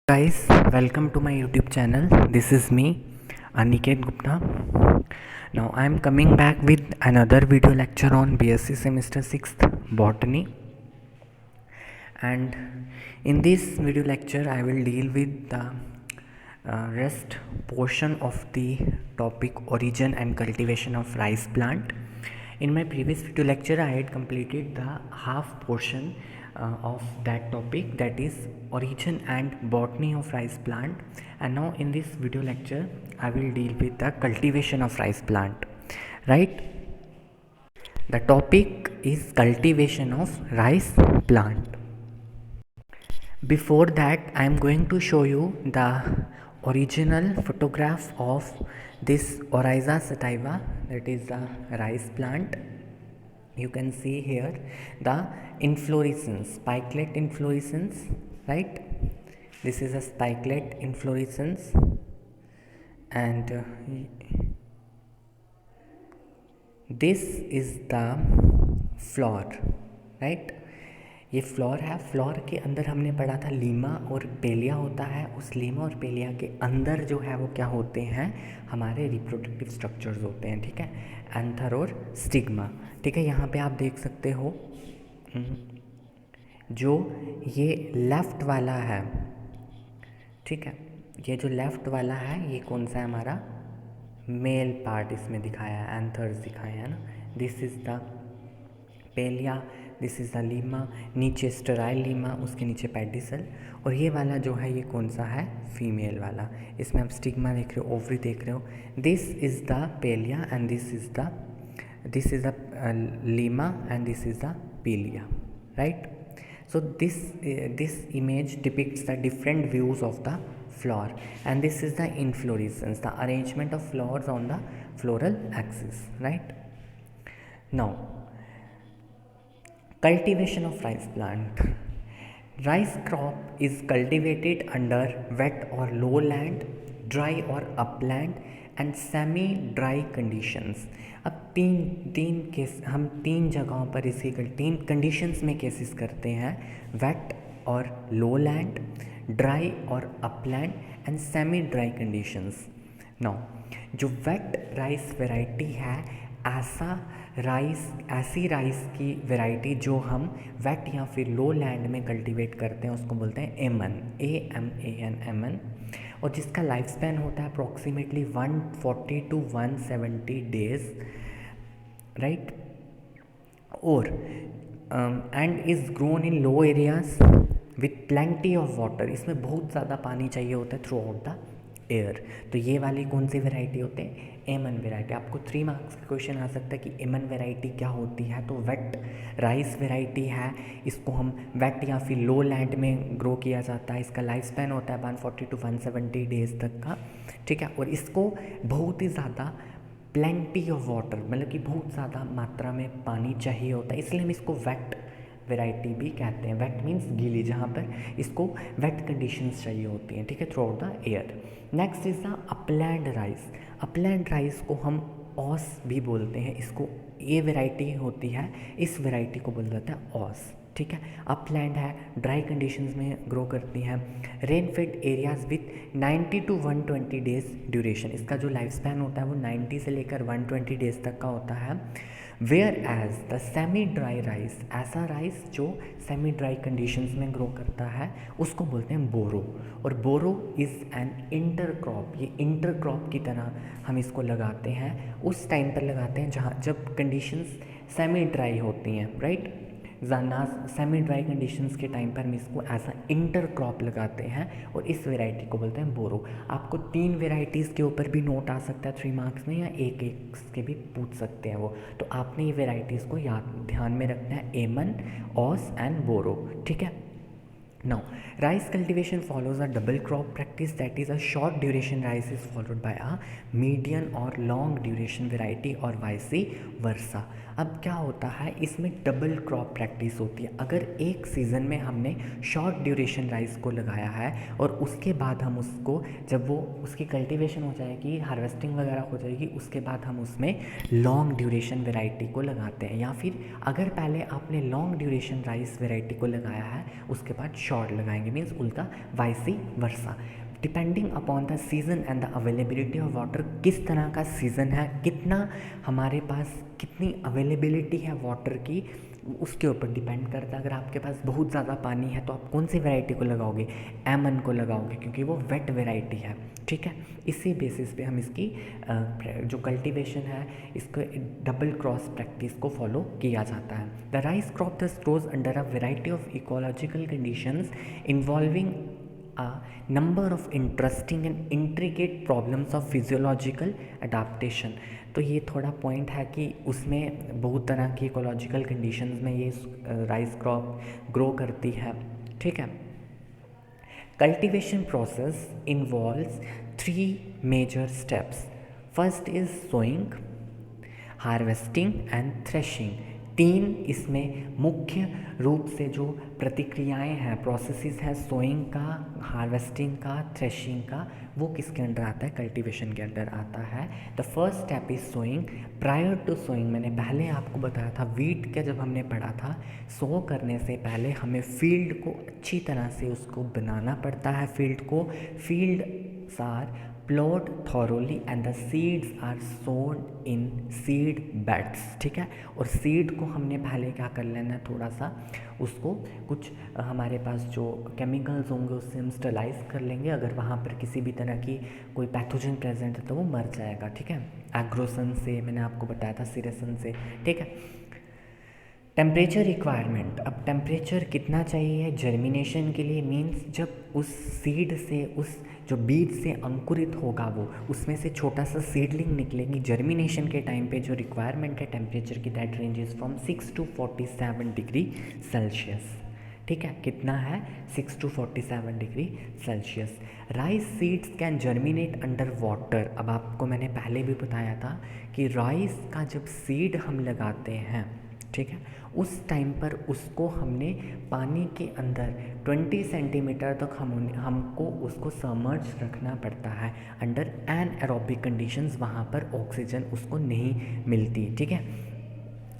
Guys, welcome to my YouTube channel. This is me, Aniket Gupta. Now I am coming back with another video lecture on BSc semester 6th botany, and in this video lecture I will deal with the rest portion of the topic origin and cultivation of rice plant. In my previous video lecture I had completed the half portion of that topic, that is origin and botany of rice plant, and now in this video lecture I will deal with the cultivation of rice plant. Right, the topic is cultivation of rice plant. Before that I am going to show you the original photograph of this Oryza sativa, that is the rice plant. You can see here the inflorescence, spikelet inflorescence, right? This is a spikelet inflorescence, and this is the floor, right? ये floor है. Floor के अंदर हमने पढ़ा था Lima और पेलिया होता है. उस लीमा और पेलिया के अंदर जो है वो क्या होते हैं, हमारे रिप्रोडक्टिव स्ट्रक्चर्स होते हैं. ठीक है, एंथर और स्टिग्मा. ठीक है, यहाँ पे आप देख सकते हो जो ये लेफ़्ट वाला है. ठीक है, ये जो लेफ़्ट वाला है ये कौन सा है, हमारा मेल पार्ट इसमें दिखाया है, एंथर्स दिखाए हैं ना. This is the palea, this is the lemma, नीचे स्टेराइल लीमा, उसके नीचे पेडिसल, और ये वाला जो है ये कौन सा है, फीमेल वाला. इसमें आप स्टिग्मा देख रहे हो, ओवरी देख रहे हो. This is the palea and this is the lemma and this is the palea, right? So this image depicts the different views of the flower, and this is the inflorescence, the arrangement of flowers on the floral axis, right? Now, cultivation of rice plant. Rice crop is cultivated under wet or lowland, dry or upland and semi dry conditions. अब हम तीन जगहों पर इसे तीन conditions में cases करते हैं, वेट और लोलैंड, ड्राई और upland and semi dry conditions. Now जो वेट राइस वैरायटी है, ऐसी राइस की वैरायटी जो हम वेट या फिर लो लैंड में कल्टीवेट करते हैं उसको बोलते हैं एमन, AMAN, एमन, और जिसका लाइफ स्पैन होता है अप्रॉक्सीमेटली 140 to 170 डेज, राइट? और and is grown in low areas with plenty of water. इसमें बहुत ज़्यादा पानी चाहिए होता है थ्रू आउट द एयर. तो ये वाली कौन सी वैरायटी होते हैं, एमन वैरायटी. आपको 3 मार्क्स का क्वेश्चन आ सकता है कि एमन वैरायटी क्या होती है. तो वेट राइस वैरायटी है, इसको हम वेट या फिर लो लैंड में ग्रो किया जाता है. इसका लाइफ स्पैन होता है 140 to 170 डेज तक का. ठीक है, और इसको बहुत ही ज़्यादा प्लेंटी ऑफ वाटर, मतलब कि बहुत ज़्यादा मात्रा में पानी चाहिए होता है, इसलिए हम इसको वेट वैरायटी भी कहते हैं. वेट मीन्स गीली, जहाँ पर इसको वेट कंडीशंस चाहिए होती हैं. ठीक है, through out the air. Next is the upland rice. Upland rice को हम ऑस भी बोलते हैं. इसको ये वैरायटी होती है, इस वैरायटी को बोला जाता है ऑस. ठीक है, अपलैंड है, ड्राई कंडीशंस में ग्रो करती हैं, rain fade areas with 90 to 120 days duration. इसका जो लाइफ स्पैन होता है वो 90 से लेकर 120 डेज तक का होता है. Whereas the semi dry rice, ऐसा राइस जो सेमी ड्राई कंडीशंस में ग्रो करता है उसको बोलते हैं बोरो. और boro is an intercrop. ये इंटर क्रॉप की तरह हम इसको लगाते हैं, उस टाइम पर लगाते हैं जब कंडीशंस सेमी ड्राई होती हैं, राइट? सेमी ड्राई कंडीशंस के टाइम पर हम इसको एज अ इंटर क्रॉप लगाते हैं और इस वेराइटी को बोलते हैं बोरो. आपको 3 वेराइटीज़ के ऊपर भी नोट आ सकता है 3 मार्क्स में, या एक के भी पूछ सकते हैं वो. तो आपने ये वेराइटीज़ को ध्यान में रखना है, एमन, ऑस एंड बोरो. ठीक है. Now, rice cultivation follows a double crop practice, that is a short duration rice is followed by a medium or long duration variety or vice versa. अब क्या होता है, इसमें डबल क्रॉप प्रैक्टिस होती है. अगर एक सीज़न में हमने शॉर्ट ड्यूरेशन राइस को लगाया है और उसके बाद हम उसको, जब वो उसकी कल्टीवेशन हो जाएगी, हार्वेस्टिंग वगैरह हो जाएगी, उसके बाद हम उसमें लॉन्ग ड्यूरेशन वैरायटी को लगाते हैं. या फिर अगर पहले आपने लॉन्ग ड्यूरेशन राइस वैरायटी को लगाया है उसके बाद शॉर्ट लगाएंगे, मीन्स उल्टा vice versa, depending upon the season and the availability of water. किस तरह का सीज़न है, कितना हमारे पास कितनी अवेलेबिलिटी है वाटर की, उसके ऊपर डिपेंड करता है। अगर आपके पास बहुत ज़्यादा पानी है तो आप कौन सी वैरायटी को लगाओगे, एमन को लगाओगे, क्योंकि वो वेट वैरायटी है, ठीक है। इसी बेसिस पे हम इसकी जो कल्टीवेशन है इसको डबल क्रॉस प्रैक्टिस को फॉलो किया जाता है। द राइस क्रॉप दस grows under a variety of ecological conditions involving a number of interesting and intricate problems of physiological adaptation। तो ये थोड़ा पॉइंट है कि उसमें बहुत तरह की इकोलॉजिकल कंडीशंस में ये राइस क्रॉप ग्रो करती है, ठीक है। Cultivation process involves 3 major steps. First is sowing, harvesting and threshing. 3 इसमें मुख्य रूप से जो प्रतिक्रियाएं हैं, प्रोसेसेस हैं, सोइंग का, हार्वेस्टिंग का, थ्रेशिंग का, वो किसके अंडर आता है, कल्टीवेशन के अंडर आता है। The first step is sowing. Prior to sowing, मैंने पहले आपको बताया था वीट का जब हमने पढ़ा था, सो करने से पहले हमें फील्ड को अच्छी तरह से उसको बनाना पड़ता है। Fields are ploughed thoroughly and the seeds are sown in seed beds, ठीक है। और सीड को हमने पहले क्या कर लेना है, थोड़ा सा उसको कुछ हमारे पास जो केमिकल्स होंगे उससे हम स्टरलाइज कर लेंगे। अगर वहाँ पर किसी भी तरह की कोई पैथोजन प्रेजेंट है तो वो मर जाएगा, ठीक है। एग्रोसन से मैंने आपको बताया था, सिरेसन से, ठीक है। टेम्परेचर रिक्वायरमेंट, अब टेम्परेचर कितना चाहिए जर्मिनेशन के लिए, मीन्स जब उस सीड से, उस जो बीज से अंकुरित होगा वो, उसमें से छोटा सा सीडलिंग निकलेगी। जर्मिनेशन के टाइम पे जो रिक्वायरमेंट है टेम्परेचर की, that ranges from 6 to 47 degree Celsius, ठीक है। कितना है, 6 to 47 degree Celsius. Rice seeds can germinate under water. अब आपको मैंने पहले भी बताया था कि राइस का जब सीड हम लगाते हैं, ठीक है, उस टाइम पर उसको हमने पानी के अंदर 20 सेंटीमीटर तक हमको उसको सबमर्ज रखना पड़ता है अंडर एनएरोबिक कंडीशंस। वहाँ पर ऑक्सीजन उसको नहीं मिलती, ठीक है।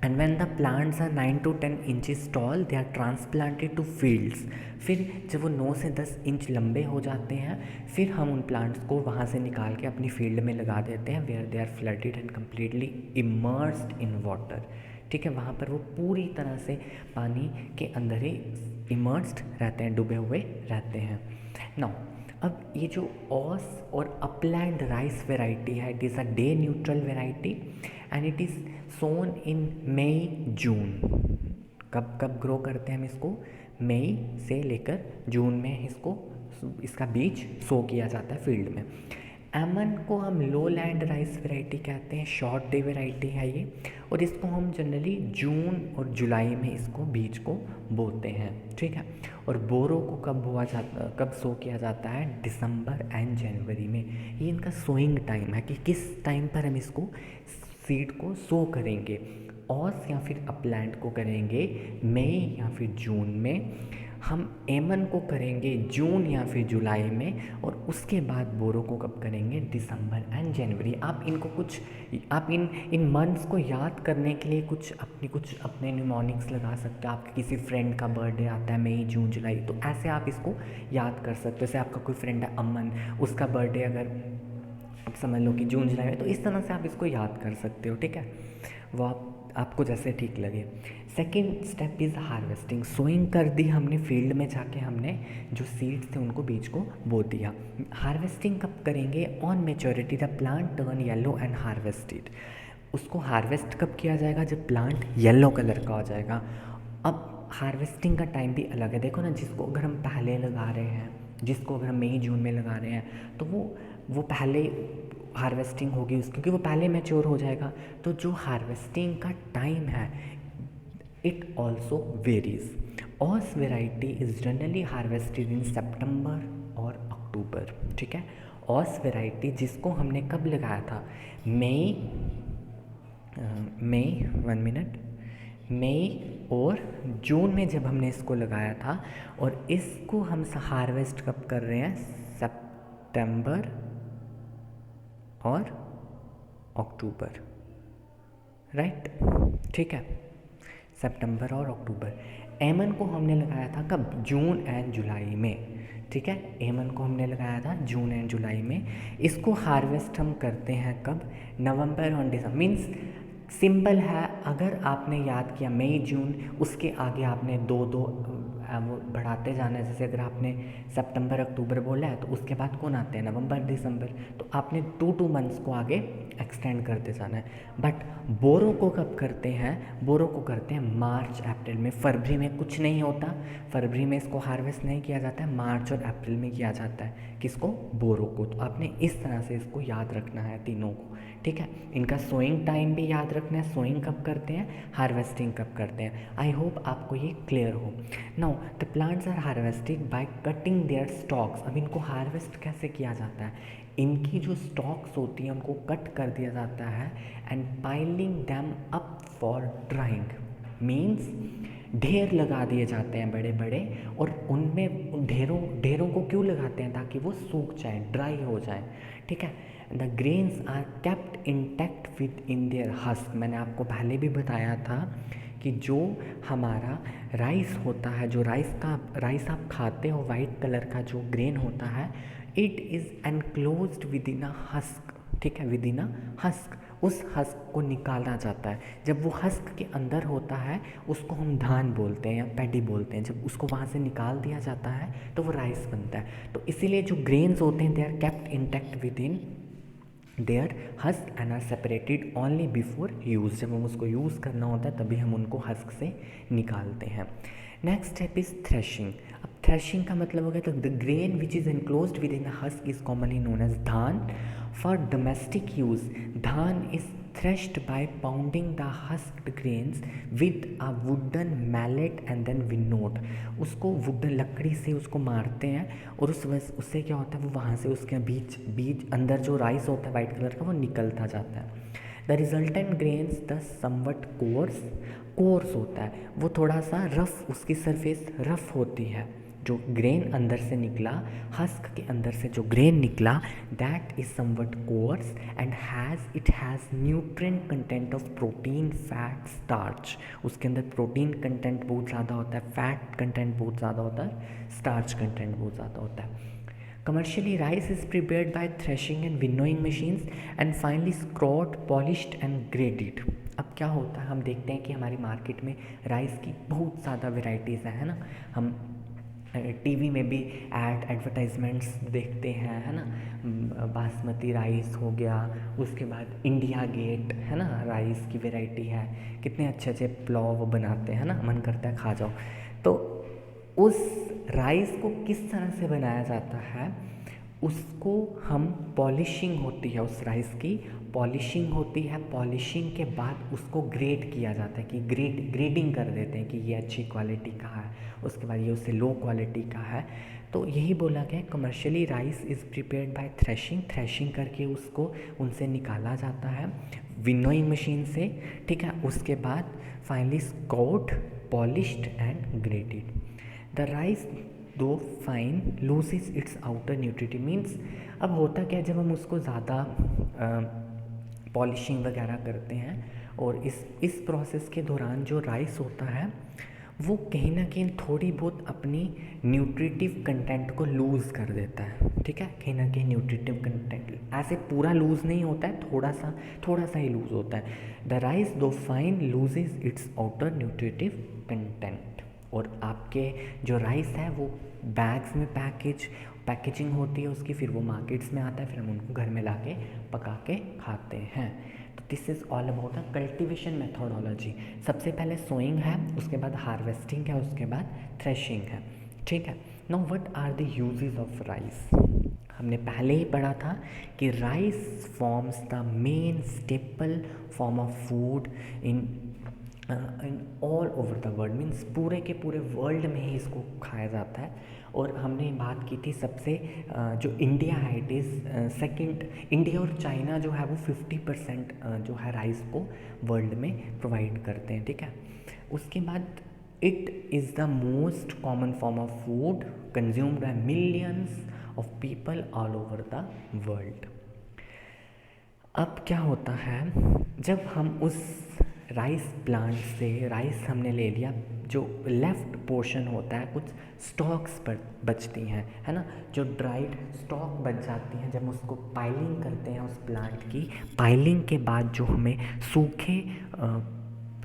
And when the plants are 9 to 10 inches tall they are transplanted to fields. फिर जब वो 9 से 10 इंच लंबे हो जाते हैं, फिर हम उन प्लांट्स को वहाँ से निकाल के अपनी फील्ड में लगा देते हैं, where they are flooded and completely immersed in water, ठीक है। वहाँ पर वो पूरी तरह से पानी के अंदर ही इमर्स्ड रहते हैं, डूबे हुए रहते हैं। नाउ अब ये जो ऑस और अपलैंड राइस वेराइटी है, it is a day neutral variety and it is sown in May June. कब ग्रो करते हैं हम इसको, मई से लेकर जून में इसका बीज सो किया जाता है फील्ड में। एमन को हम लो लैंड राइस वैरायटी कहते हैं, शॉर्ट डे वैरायटी है ये, और इसको हम जनरली जून और जुलाई में इसको बीज को बोते हैं, ठीक है। और बोरो को कब सो किया जाता है, दिसंबर एंड जनवरी में। ये इनका सोइंग टाइम है कि किस टाइम पर हम इसको सीड को सो करेंगे। ऑस या फिर अपलैंड को करेंगे मई या फिर जून में, हम एमन को करेंगे जून या फिर जुलाई में, और उसके बाद बोरो को कब करेंगे, दिसंबर एंड जनवरी। आप इन मंथ्स को याद करने के लिए कुछ अपने निमोनिक्स लगा सकते हो। आपके किसी फ्रेंड का बर्थडे आता है मई जून जुलाई, तो ऐसे आप इसको याद कर सकते हो। जैसे आपका कोई फ्रेंड है अमन, उसका बर्थडे अगर आप समझ लो कि जून जुलाई में, तो इस तरह से आप इसको याद कर सकते हो, ठीक है। वो आपको जैसे ठीक लगे। Second step is harvesting. Sowing कर दी हमने, फील्ड में जाके हमने जो सीड्स थे उनको बीज को बो दिया। हार्वेस्टिंग कब करेंगे, on maturity the plant turn yellow and harvested. उसको हार्वेस्ट कब किया जाएगा, जब प्लांट येलो कलर का हो जाएगा। अब हार्वेस्टिंग का टाइम भी अलग है, देखो ना, जिसको अगर हम पहले लगा रहे हैं, जिसको अगर हम मई जून में लगा रहे हैं, तो वो पहले हार्वेस्टिंग होगी उसकी, क्योंकि वो पहले मैच्योर हो जाएगा। तो जो हार्वेस्टिंग का टाइम है it also varies. Aus variety is generally harvested in सितंबर और अक्टूबर, ठीक है। ऑस वेराइटी जिसको हमने कब लगाया था, मई और जून में जब हमने इसको लगाया था, और इसको हम हार्वेस्ट कब कर रहे हैं, सितंबर और अक्टूबर, राइट, ठीक है। सितंबर और अक्टूबर। एमन को हमने लगाया था कब? जून एंड जुलाई में, ठीक है। एमन को हमने लगाया था जून एंड जुलाई में। इसको हार्वेस्ट हम करते हैं कब? नवंबर और दिसंबर। मीन्स सिंपल है, अगर आपने याद किया मई जून, उसके आगे आपने दो दो वो बढ़ाते जाना है। जैसे अगर आपने सितंबर अक्टूबर बोला है तो उसके बाद कौन आते हैं? नवंबर दिसंबर। तो आपने 2 मंथ्स को आगे एक्सटेंड करते जाना है। बट बोरो को कब करते हैं? बोरो को करते हैं मार्च अप्रैल में। फरवरी में कुछ नहीं होता, फरवरी में इसको हार्वेस्ट नहीं किया जाता है, मार्च और अप्रैल में किया जाता है। किसको? बोरो को। तो आपने इस तरह से इसको याद रखना है तीनों को, ठीक है। इनका सोइंग टाइम भी याद रखना है, सोइंग कब करते हैं, हार्वेस्टिंग कब करते हैं। आई होप आपको ये क्लियर हो। Now the plants are harvested by cutting their stalks. अब इनको हार्वेस्ट कैसे किया जाता है? इनकी जो स्टॉक्स होती हैं उनको कट कर दिया जाता है and piling them up for drawing. Means ढेर लगा दिए जाते हैं बड़े बड़े, और उनमें ढेरों को क्यों लगाते हैं? ताकि वो सूख जाए, ड्राई हो जाए, ठीक है। The grains are kept intact within their husk. मैंने आपको पहले भी बताया था कि जो हमारा राइस होता है, जो राइस आप खाते हो, वाइट कलर का जो ग्रेन होता है, it is enclosed with in a husk, ठीक है, विद इन अ हस्क। उस हस्क को निकाला जाता है। जब वो हस्क के अंदर होता है उसको हम धान बोलते हैं या पैडी बोलते हैं। जब उसको वहाँ से निकाल दिया जाता है तो वो राइस बनता है। तो इसीलिए जो ग्रेन्स होते हैं they are kept intact within their husk and are separated only before use. जब हम उसको यूज़ करना होता है तभी हम उनको हस्क से निकालते हैं। Next step is threshing. अब थ्रेशिंग का मतलब हो गया, तो the grain which is enclosed within the husk is commonly known as dhan. For domestic use dhan is threshed by pounding the husked grains with a wooden mallet and then winnowed. उसको wooden लकड़ी से उसको मारते हैं और उससे क्या होता है, वो वहाँ से उसके बीच अंदर जो राइस होता है वाइट कलर का वो निकलता जाता है। The resultant grains the somewhat course होता है, वो थोड़ा सा रफ, उसकी सरफेस रफ होती है। जो ग्रेन अंदर से निकला, हस्क के अंदर से जो ग्रेन निकला, that is somewhat course and it has nutrient content of protein, fat, starch. उसके अंदर प्रोटीन कंटेंट बहुत ज़्यादा होता है, फैट कंटेंट बहुत ज़्यादा होता है, स्टार्च कंटेंट बहुत ज़्यादा होता है। Commercially, rice is prepared by threshing and winnowing machines and finally scoured, polished and graded. अब क्या होता है, हम देखते हैं कि हमारी मार्केट में राइस की बहुत ज़्यादा वेराइटीज़ हैं, है ना। हम टीवी में भी एडवर्टाइजमेंट्स देखते हैं, है ना। बासमती राइस हो गया, उसके बाद इंडिया गेट, है ना, राइस की वैरायटी है। कितने अच्छे अच्छे पुलाव बनाते हैं ना, मन करता है खा जाओ। तो उस राइस को किस तरह से बनाया जाता है, उसको हम पॉलिशिंग होती है, उस राइस की पॉलिशिंग होती है। पॉलिशिंग के बाद उसको ग्रेड किया जाता है कि ग्रेडिंग कर देते हैं कि ये अच्छी क्वालिटी का है, उसके बाद ये उससे लो क्वालिटी का है। तो यही बोला गया, commercially rice is prepared by threshing करके उसको उनसे निकाला जाता है विनोइंग मशीन से, ठीक है। उसके बाद finally scoured, polished and graded. The rice though fine loses its outer nutrition. Means अब होता क्या है, जब हम उसको ज़्यादा पॉलिशिंग वगैरह करते हैं और इस प्रोसेस के दौरान जो राइस होता है वो कहीं ना कहीं थोड़ी बहुत अपनी न्यूट्रिटिव कंटेंट को लूज़ कर देता है, ठीक है। कहीं ना कहीं न्यूट्रिटिव कंटेंट ऐसे पूरा लूज़ नहीं होता है, थोड़ा सा ही लूज़ होता है। The rice though fine loses its outer nutritive content. और आपके जो राइस है वो बैग्स में पैकेजिंग होती है उसकी, फिर वो मार्केट्स में आता है, फिर हम उनको घर में लाके पका के खाते हैं। तो this is all about the cultivation methodology. सबसे पहले सोइंग है, उसके बाद हार्वेस्टिंग है, उसके बाद थ्रेशिंग है, ठीक है। Now what are the uses of rice. हमने पहले ही पढ़ा था कि rice forms the main staple form of food in all over the world. Means पूरे के पूरे वर्ल्ड में ही इसको खाया जाता है। और हमने बात की थी सबसे जो इंडिया है, इट इज़ सेकंड। इंडिया और चाइना जो है वो 50% जो है राइस को वर्ल्ड में प्रोवाइड करते हैं, ठीक है। उसके बाद it is the most common form of food consumed by millions of people all over the world. अब क्या होता है, जब हम उस राइस प्लांट से राइस हमने ले लिया, जो लेफ़्ट पोर्शन होता है कुछ स्टॉक्स पर बचती हैं, है ना, जो ड्राइड स्टॉक बच जाती हैं, जब उसको पाइलिंग करते हैं उस प्लांट की, पाइलिंग के बाद जो हमें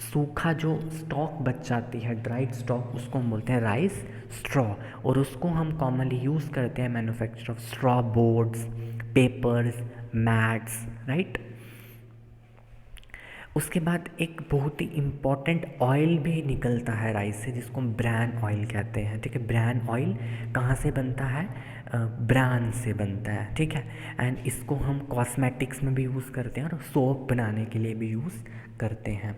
सूखा जो स्टॉक बच जाती है, ड्राइड स्टॉक, उसको हम बोलते हैं राइस स्ट्रॉ, और उसको हम कॉमनली यूज़ करते हैं manufacture of straw boards, papers, mats, right. उसके बाद एक बहुत ही इम्पॉर्टेंट ऑयल भी निकलता है राइस से, जिसको हम ब्रान ऑयल कहते हैं, ठीक है। ब्रान ऑयल कहाँ से बनता है? ब्रान से बनता है, ठीक है। एंड इसको हम कॉस्मेटिक्स में भी यूज़ करते हैं और सोप बनाने के लिए भी यूज़ करते हैं।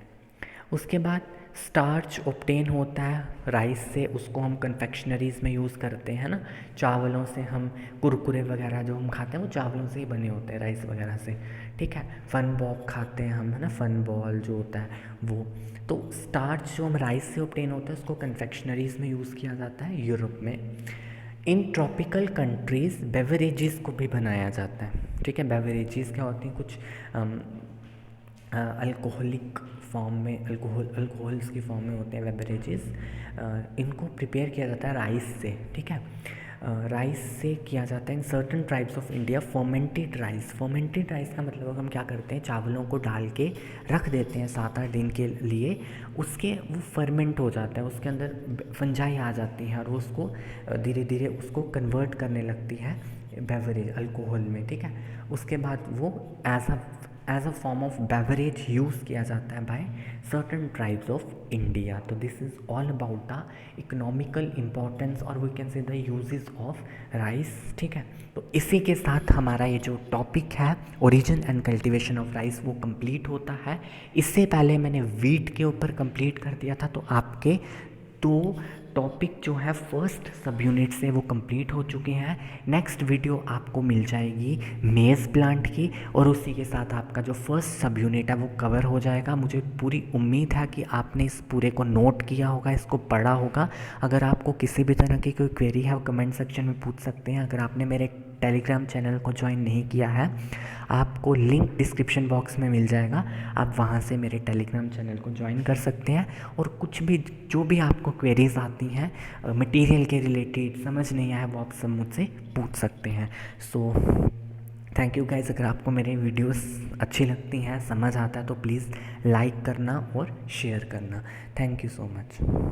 उसके बाद स्टार्च ऑब्टेन होता है राइस से, उसको हम कन्फेक्शनरीज़ में यूज़ करते हैं ना, चावलों से हम कुरकुरे वगैरह जो हम खाते हैं वो चावलों से ही बने होते हैं, राइस वगैरह से, ठीक है। फन बॉल खाते हैं हम, है ना, फन बॉल जो होता है वो। तो स्टार्च जो हम राइस से ऑब्टेन होता है उसको कन्फेक्शनरीज़ में यूज़ किया जाता है यूरोप में। इन ट्रॉपिकल कंट्रीज़ बेवरेजेस को भी बनाया जाता है, ठीक है। बेवरेजेस क्या होती हैं? कुछ अल्कोहलिक फॉर्म में, अल्कोहल्स की फॉर्म में होते हैं बेवरेजेस, इनको प्रिपेयर किया जाता है राइस से, ठीक है। राइस से किया जाता है in certain tribes of India fermented rice. Fermented rice का मतलब हम क्या करते हैं, चावलों को डाल के रख देते हैं 7-8 दिन के लिए, उसके वो फर्मेंट हो जाता है, उसके अंदर फंजाई आ जाती हैं और वो उसको धीरे धीरे उसको कन्वर्ट करने लगती है बेवरेज अल्कोहल में, ठीक है। उसके बाद वो as a form of beverage use किया जाता है by certain tribes of India. तो this is all about the economical importance और we can say the uses of rice, ठीक है। तो इसी के साथ हमारा ये जो टॉपिक है origin and cultivation of rice वो कंप्लीट होता है। इससे पहले मैंने वीट के ऊपर कंप्लीट कर दिया था, तो आपके 2 टॉपिक जो है फर्स्ट सब यूनिट से वो कंप्लीट हो चुके हैं। नेक्स्ट वीडियो आपको मिल जाएगी मेज़ प्लांट की, और उसी के साथ आपका जो फर्स्ट सब यूनिट है वो कवर हो जाएगा। मुझे पूरी उम्मीद है कि आपने इस पूरे को नोट किया होगा, इसको पढ़ा होगा। अगर आपको किसी भी तरह की कोई क्वेरी है वो कमेंट सेक्शन में पूछ सकते हैं। अगर आपने मेरे टेलीग्राम चैनल को ज्वाइन नहीं किया है, आपको लिंक डिस्क्रिप्शन बॉक्स में मिल जाएगा, आप वहाँ से मेरे टेलीग्राम चैनल को ज्वाइन कर सकते हैं। और कुछ भी जो भी आपको क्वेरीज आती हैं मटेरियल के रिलेटेड, समझ नहीं आया, वो आप सब मुझसे पूछ सकते हैं। So thank you guys. अगर आपको मेरे वीडियोस अच्छी लगती हैं, समझ आता है, तो प्लीज़ लाइक करना और शेयर करना। Thank you so much.